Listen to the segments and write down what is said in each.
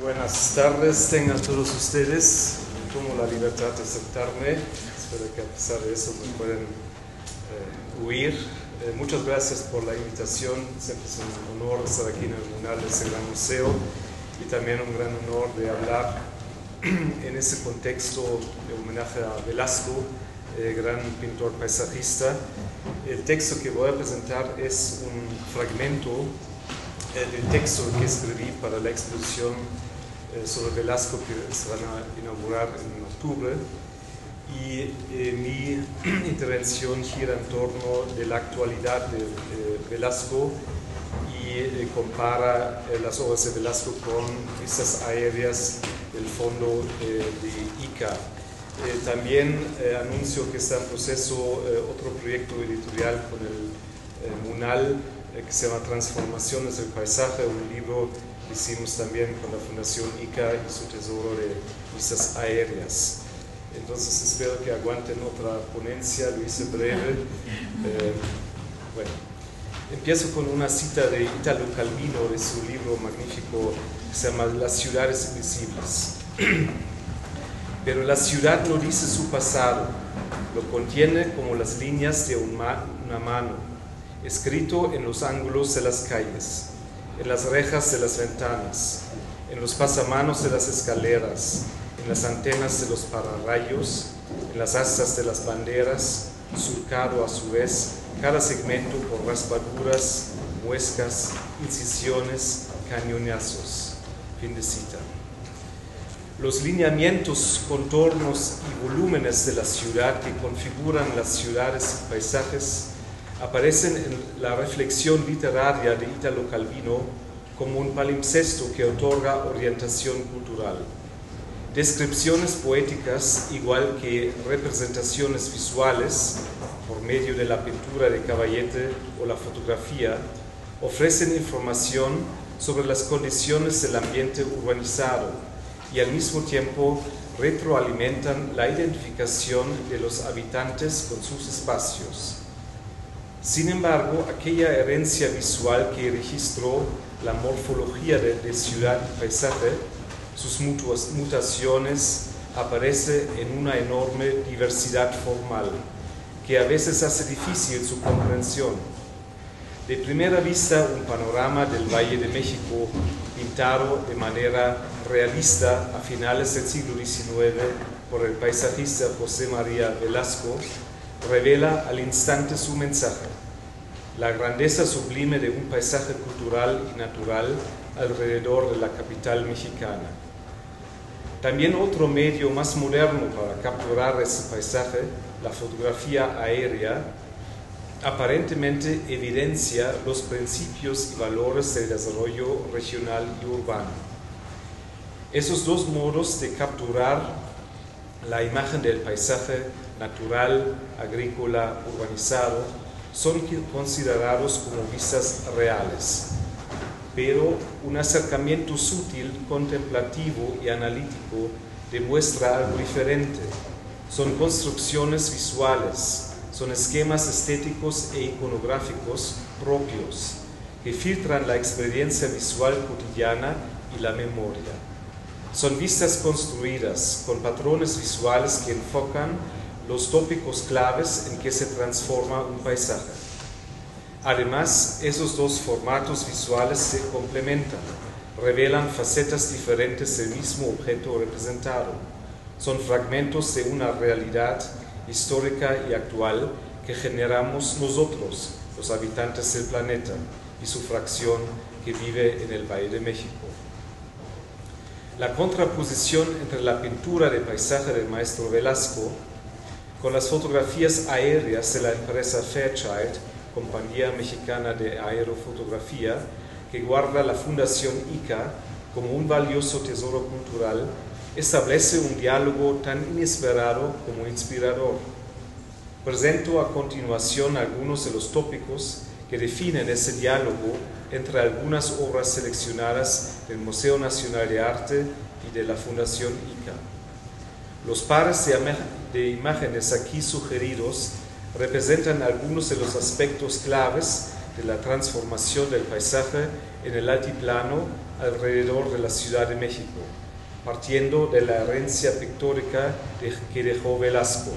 Buenas tardes, tengan todos ustedes. Tomo la libertad de sentarme. Espero que a pesar de eso me pueden huir. Muchas gracias por la invitación. Siempre es un honor estar aquí en el Munal de ese gran museo y también un gran honor de hablar en ese contexto de homenaje a Velasco, gran pintor paisajista. El texto que voy a presentar es un fragmento del texto que escribí para la exposición sobre Velasco que se van a inaugurar en octubre, y mi intervención gira en torno de la actualidad de Velasco y compara las obras de Velasco con vistas aéreas del fondo de Ica. También anuncio que está en proceso otro proyecto editorial con el Munal que se llama Transformaciones del Paisaje, un libro que hicimos también con la Fundación Ica y su tesoro de vistas aéreas. Entonces espero que aguanten otra ponencia, lo hice breve. Bueno, empiezo con una cita de Italo Calvino de su libro magnífico que se llama Las ciudades invisibles. Pero la ciudad no dice su pasado, lo contiene como las líneas de una mano, escrito en los ángulos de las calles, en las rejas de las ventanas, en los pasamanos de las escaleras, en las antenas de los pararrayos, en las astas de las banderas, surcado a su vez cada segmento por raspaduras, muescas, incisiones, cañonazos. Fin de cita. Los lineamientos, contornos y volúmenes de la ciudad que configuran las ciudades y paisajes aparecen en la reflexión literaria de Italo Calvino como un palimpsesto que otorga orientación cultural. Descripciones poéticas, igual que representaciones visuales, por medio de la pintura de caballete o la fotografía, ofrecen información sobre las condiciones del ambiente urbanizado y al mismo tiempo retroalimentan la identificación de los habitantes con sus espacios. Sin embargo, aquella herencia visual que registró la morfología de ciudad y paisaje, sus mutaciones, aparece en una enorme diversidad formal, que a veces hace difícil su comprensión. De primera vista, un panorama del Valle de México, pintado de manera realista a finales del siglo XIX por el paisajista José María Velasco, revela al instante su mensaje: la grandeza sublime de un paisaje cultural y natural alrededor de la capital mexicana. También otro medio más moderno para capturar ese paisaje, la fotografía aérea, aparentemente evidencia los principios y valores del desarrollo regional y urbano. Esos dos modos de capturar la imagen del paisaje natural, agrícola, urbanizado, son considerados como vistas reales. Pero un acercamiento sutil, contemplativo y analítico demuestra algo diferente. Son construcciones visuales, son esquemas estéticos e iconográficos propios que filtran la experiencia visual cotidiana y la memoria. Son vistas construidas con patrones visuales que enfocan los tópicos claves en que se transforma un paisaje. Además, esos dos formatos visuales se complementan, revelan facetas diferentes del mismo objeto representado. Son fragmentos de una realidad histórica y actual que generamos nosotros, los habitantes del planeta, y su fracción que vive en el Valle de México. La contraposición entre la pintura de paisaje del maestro Velasco con las fotografías aéreas de la empresa Fairchild, compañía mexicana de aerofotografía, que guarda la Fundación Ica como un valioso tesoro cultural, establece un diálogo tan inesperado como inspirador. Presento a continuación algunos de los tópicos que definen ese diálogo entre algunas obras seleccionadas del Museo Nacional de Arte y de la Fundación Ica. Los pares de imágenes aquí sugeridos representan algunos de los aspectos claves de la transformación del paisaje en el altiplano alrededor de la Ciudad de México, partiendo de la herencia pictórica que dejó Velasco.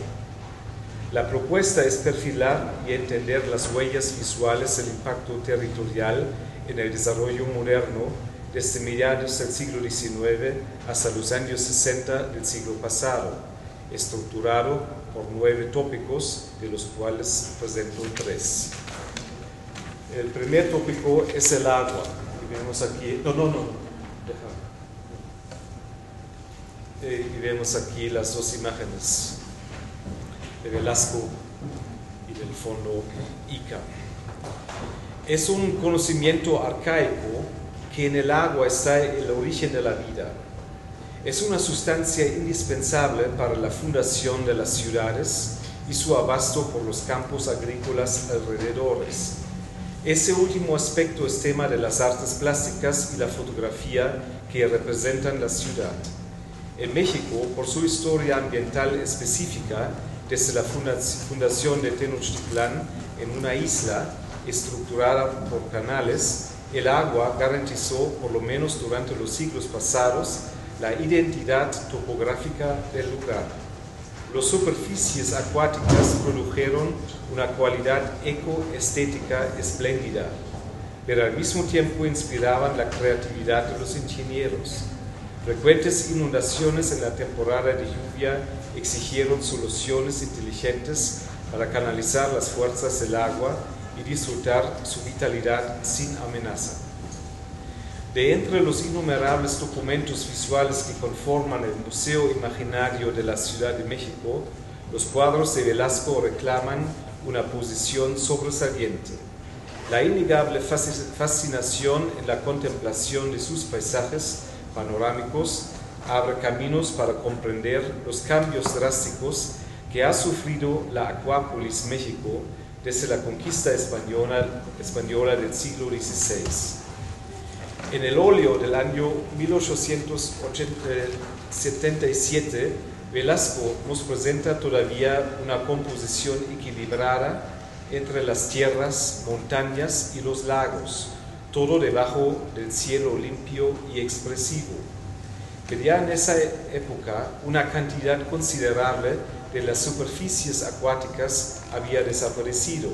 La propuesta es perfilar y entender las huellas visuales del impacto territorial en el desarrollo moderno desde mediados del siglo XIX hasta los años 60 del siglo pasado, estructurado por 9 tópicos, de los cuales presento 3. El primer tópico es el agua. Y vemos aquí, y vemos aquí las 2 imágenes de Velasco y del fondo Ica. Es un conocimiento arcaico que en el agua está el origen de la vida. Es una sustancia indispensable para la fundación de las ciudades y su abasto por los campos agrícolas alrededores. Ese último aspecto es tema de las artes plásticas y la fotografía que representan la ciudad. En México, por su historia ambiental específica, desde la fundación de Tenochtitlán en una isla estructurada por canales, el agua garantizó, por lo menos durante los siglos pasados, la identidad topográfica del lugar. Las superficies acuáticas produjeron una cualidad ecoestética espléndida, pero al mismo tiempo inspiraban la creatividad de los ingenieros. Frecuentes inundaciones en la temporada de lluvia exigieron soluciones inteligentes para canalizar las fuerzas del agua y disfrutar su vitalidad sin amenaza. De entre los innumerables documentos visuales que conforman el Museo Imaginario de la Ciudad de México, los cuadros de Velasco reclaman una posición sobresaliente. La innegable fascinación en la contemplación de sus paisajes panorámicos abre caminos para comprender los cambios drásticos que ha sufrido la Acuópolis México desde la conquista española del siglo XVI. En el óleo del año 1877, Velasco nos presenta todavía una composición equilibrada entre las tierras, montañas y los lagos, todo debajo del cielo limpio y expresivo. Pero ya en esa época, una cantidad considerable de las superficies acuáticas había desaparecido,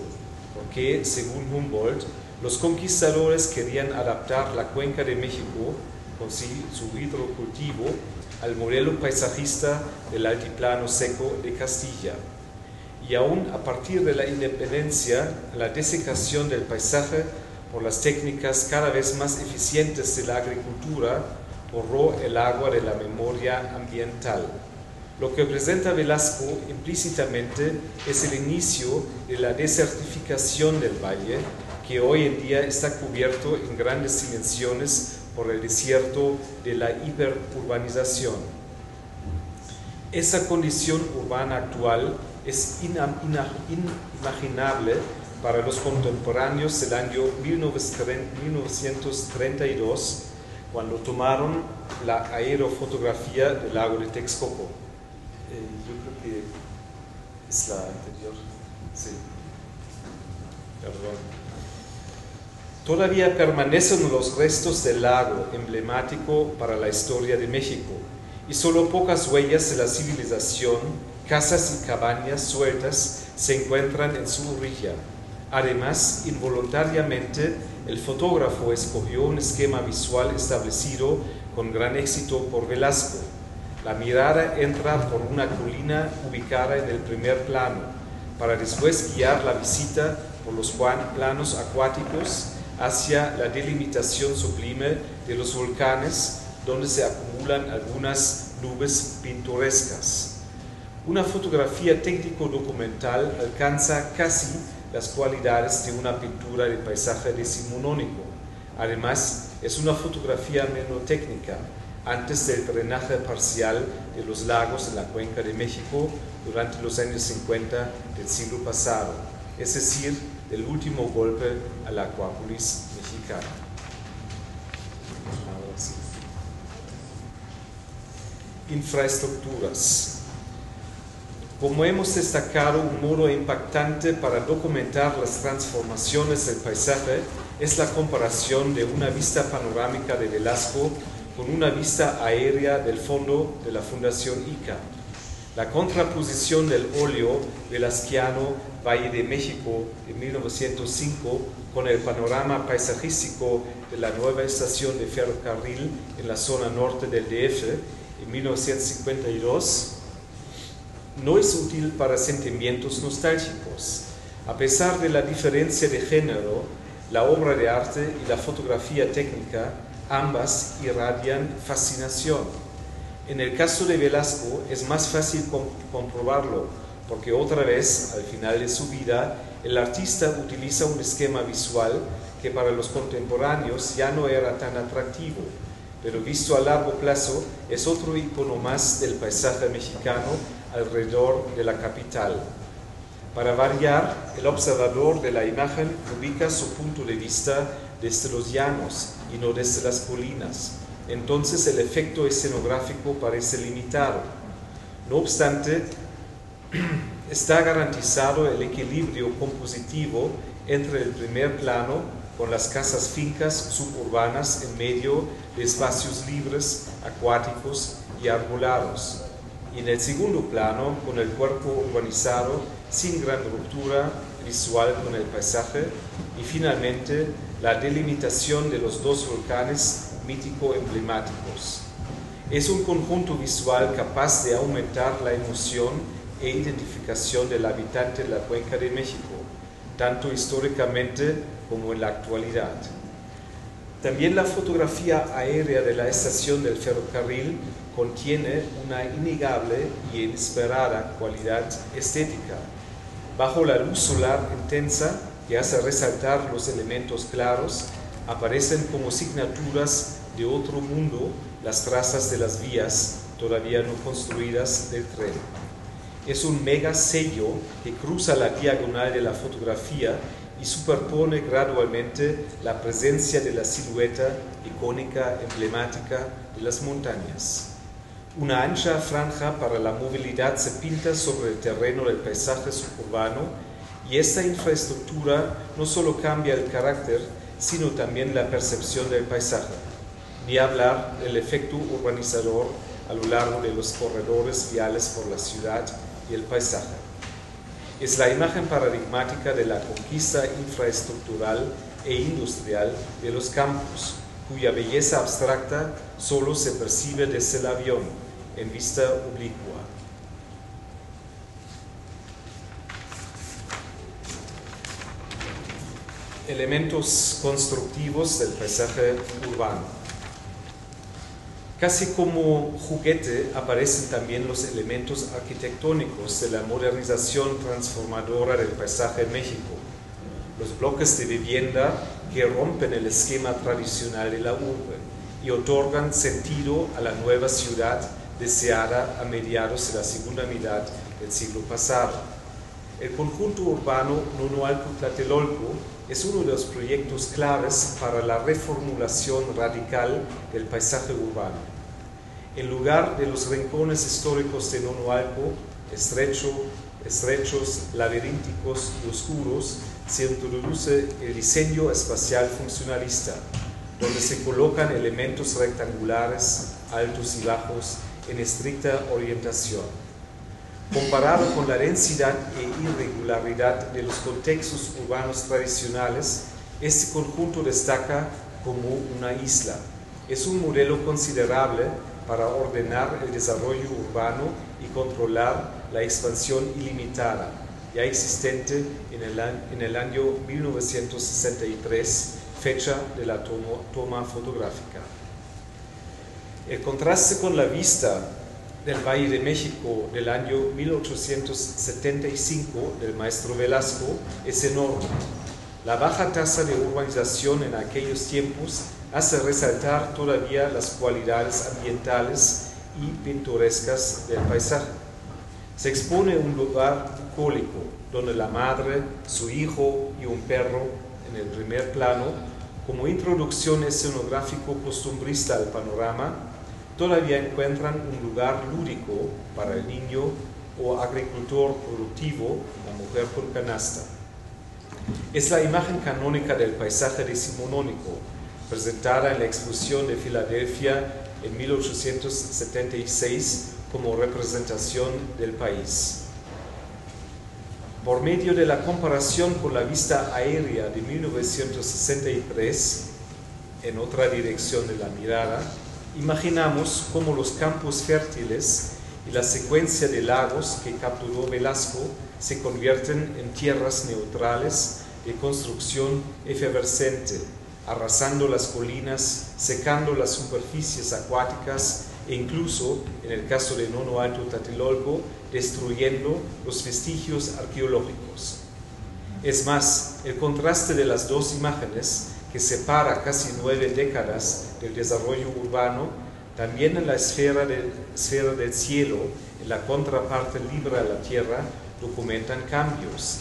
porque, según Humboldt, los conquistadores querían adaptar la cuenca de México, con su hidrocultivo, al modelo paisajista del altiplano seco de Castilla. Y aún a partir de la independencia, la desecación del paisaje por las técnicas cada vez más eficientes de la agricultura borró el agua de la memoria ambiental. Lo que presenta Velasco implícitamente es el inicio de la desertificación del valle, que hoy en día está cubierto en grandes dimensiones por el desierto de la hiperurbanización. Esa condición urbana actual es inimaginable para los contemporáneos del año 1932, cuando tomaron la aerofotografía del lago de Texcoco. Yo creo que es la anterior. Sí. Perdón. Todavía permanecen los restos del lago, emblemático para la historia de México, y solo pocas huellas de la civilización, casas y cabañas sueltas se encuentran en su orilla. Además, involuntariamente, el fotógrafo escogió un esquema visual establecido con gran éxito por Velasco. La mirada entra por una colina ubicada en el primer plano, para después guiar la visita por los planos acuáticos hacia la delimitación sublime de los volcanes, donde se acumulan algunas nubes pintorescas. Una fotografía técnico-documental alcanza casi las cualidades de una pintura de paisaje decimonónico. Además, es una fotografía menotécnica, antes del drenaje parcial de los lagos en la cuenca de México durante los años 50 del siglo pasado, es decir, del último golpe a la Acuópolis mexicana. Ahora sí. Infraestructuras. Como hemos destacado, un modo impactante para documentar las transformaciones del paisaje es la comparación de una vista panorámica de Velasco con una vista aérea del fondo de la Fundación ICA. La contraposición del óleo velasquiano Valle de México de 1905 con el panorama paisajístico de la nueva estación de ferrocarril en la zona norte del DF en 1952 no es útil para sentimientos nostálgicos. A pesar de la diferencia de género, la obra de arte y la fotografía técnica, ambas irradian fascinación. En el caso de Velasco es más fácil comprobarlo, porque otra vez, al final de su vida, el artista utiliza un esquema visual que para los contemporáneos ya no era tan atractivo, pero visto a largo plazo es otro icono más del paisaje mexicano alrededor de la capital. Para variar, el observador de la imagen ubica su punto de vista desde los llanos y no desde las colinas. Entonces el efecto escenográfico parece limitado. No obstante, está garantizado el equilibrio compositivo entre el primer plano, con las casas fincas suburbanas en medio de espacios libres, acuáticos y arbolados, y en el segundo plano, con el cuerpo urbanizado, sin gran ruptura visual con el paisaje, y finalmente la delimitación de los dos volcanes mítico-emblemáticos. Es un conjunto visual capaz de aumentar la emoción e identificación del habitante de la Cuenca de México, tanto históricamente como en la actualidad. También la fotografía aérea de la estación del ferrocarril contiene una innegable y inesperada cualidad estética. Bajo la luz solar intensa que hace resaltar los elementos claros, aparecen como signaturas de otro mundo las trazas de las vías todavía no construidas del tren. Es un mega sello que cruza la diagonal de la fotografía y superpone gradualmente la presencia de la silueta icónica, emblemática de las montañas. Una ancha franja para la movilidad se pinta sobre el terreno del paisaje suburbano, y esta infraestructura no solo cambia el carácter, sino también la percepción del paisaje, ni hablar del efecto urbanizador a lo largo de los corredores viales por la ciudad y el paisaje. Es la imagen paradigmática de la conquista infraestructural e industrial de los campos, cuya belleza abstracta solo se percibe desde el avión, en vista oblicua. Elementos constructivos del paisaje urbano. Casi como juguete aparecen también los elementos arquitectónicos de la modernización transformadora del paisaje en México. Los bloques de vivienda que rompen el esquema tradicional de la urbe y otorgan sentido a la nueva ciudad deseada a mediados de la segunda mitad del siglo pasado. El conjunto urbano Nonoalco-Tlatelolco es uno de los proyectos claves para la reformulación radical del paisaje urbano. En lugar de los rincones históricos de Nonoalco, estrechos, laberínticos y oscuros, se introduce el diseño espacial funcionalista, donde se colocan elementos rectangulares, altos y bajos, en estricta orientación. Comparado con la densidad e irregularidad de los contextos urbanos tradicionales, este conjunto destaca como una isla. Es un modelo considerable para ordenar el desarrollo urbano y controlar la expansión ilimitada, ya existente en el año 1963, fecha de la toma fotográfica. El contraste con la vista del Valle de México del año 1875 del maestro Velasco es enorme. La baja tasa de urbanización en aquellos tiempos hace resaltar todavía las cualidades ambientales y pintorescas del paisaje. Se expone un lugar bucólico, donde la madre, su hijo y un perro en el primer plano, como introducción escenográfico costumbrista al panorama, todavía encuentran un lugar lúdico para el niño o agricultor productivo, la mujer con canasta. Es la imagen canónica del paisaje decimonónico, presentada en la exposición de Filadelfia en 1876 como representación del país. Por medio de la comparación con la vista aérea de 1963, en otra dirección de la mirada, imaginamos cómo los campos fértiles y la secuencia de lagos que capturó Velasco se convierten en tierras neutrales de construcción efervescente, arrasando las colinas, secando las superficies acuáticas e incluso, en el caso de Nono Alto Tlatelolco, destruyendo los vestigios arqueológicos. Es más, el contraste de las dos imágenes, que separa casi 9 décadas del desarrollo urbano, también en la esfera del cielo, en la contraparte libre a la tierra, documentan cambios.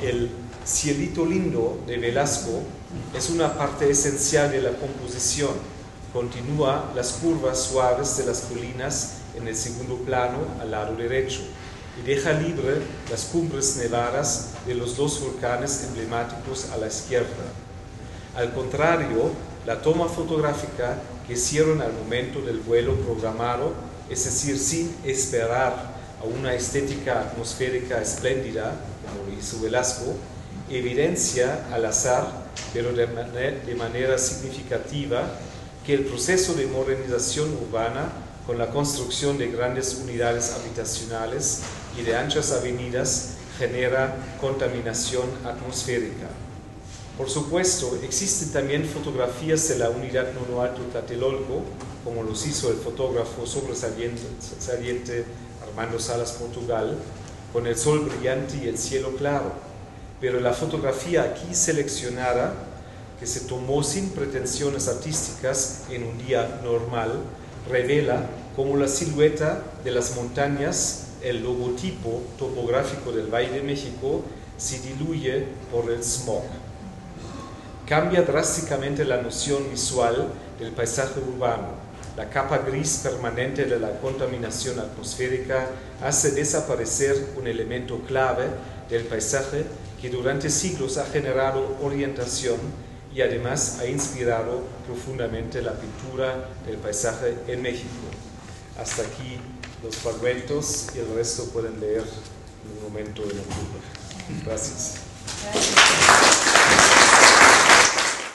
El cielito lindo de Velasco es una parte esencial de la composición. Continúa las curvas suaves de las colinas en el segundo plano al lado derecho y deja libre las cumbres nevadas de los dos volcanes emblemáticos a la izquierda. Al contrario, la toma fotográfica que hicieron al momento del vuelo programado, es decir, sin esperar a una estética atmosférica espléndida, como lo hizo Velasco, evidencia al azar, pero de manera significativa, que el proceso de modernización urbana, con la construcción de grandes unidades habitacionales y de anchas avenidas, genera contaminación atmosférica. Por supuesto, existen también fotografías de la unidad Nono Alto Tlatelolco, como los hizo el fotógrafo sobresaliente Armando Salas Portugal, con el sol brillante y el cielo claro. Pero la fotografía aquí seleccionada, que se tomó sin pretensiones artísticas en un día normal, revela cómo la silueta de las montañas, el logotipo topográfico del Valle de México, se diluye por el smog. Cambia drásticamente la noción visual del paisaje urbano. La capa gris permanente de la contaminación atmosférica hace desaparecer un elemento clave del paisaje que durante siglos ha generado orientación y además ha inspirado profundamente la pintura del paisaje en México. Hasta aquí los fragmentos y el resto pueden leer en un momento en octubre. Gracias.